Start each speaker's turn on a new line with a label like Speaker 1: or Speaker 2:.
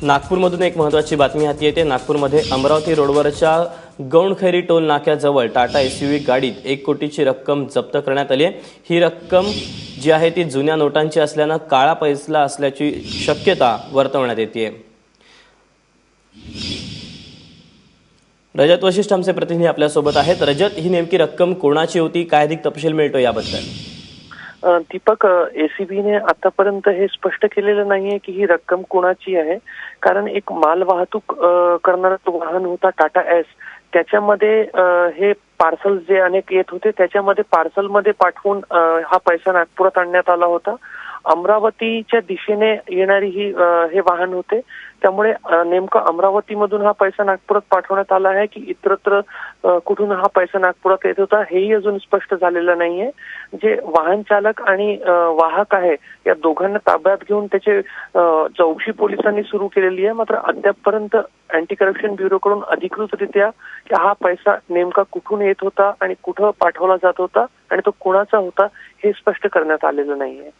Speaker 1: नागपूरमधून एक महत्त्वाची बातमी हाती येते। नागपूरमध्ये अमरावती रोडवरच्या गौणखैरी टोल नाक्याजवळ टाटा एसयूव्ही गाडीत 1 कोटीची रक्कम जप्त करण्यात आली आहे। ही रक्कम जी आहे ती जुन्या नोटांची असल्याने काळा पैसा असल्याची शक्यता वर्तवण्यात येते। रजत वशिष्ठ आमचे प्रतिनिधी आपल्या सोबत आहेत। रजत, ही नेमकी रक्कम कोणाची होती, काय अधिक तपशील मिळतो याबद्दल?
Speaker 2: दीपक, एसीबीने आतापर्यंत हे स्पष्ट केलेलं नाहीये की ही रक्कम कोणाची आहे, कारण एक माल वाहतूक करणारा वाहन होता टाटा एस, त्याच्यामध्ये हे पार्सल जे अनेक येत होते त्याच्यामध्ये पार्सलमध्ये पाठवून हा पैसा नागपुरात आणण्यात आला होता। अमरावतीच्या दिशेने येणारी हे वाहन होते, त्यामुळे नेमकं अमरावतीमधून हा पैसा नागपुरात पाठवण्यात आला आहे की इतरत्र कुठून हा पैसा नागपुरात येत होता हेही अजून स्पष्ट झालेलं नाहीये। जे वाहन चालक आणि वाहक आहे या दोघांना ताब्यात घेऊन त्याचे चौकशी पोलिसांनी सुरू केलेली आहे, मात्र अद्यापपर्यंत अँटी करप्शन ब्युरोकडून अधिकृतरित्या हा पैसा नेमका कुठून येत होता आणि कुठं पाठवला जात होता आणि तो कोणाचा होता हे स्पष्ट करण्यात आलेलं नाहीये।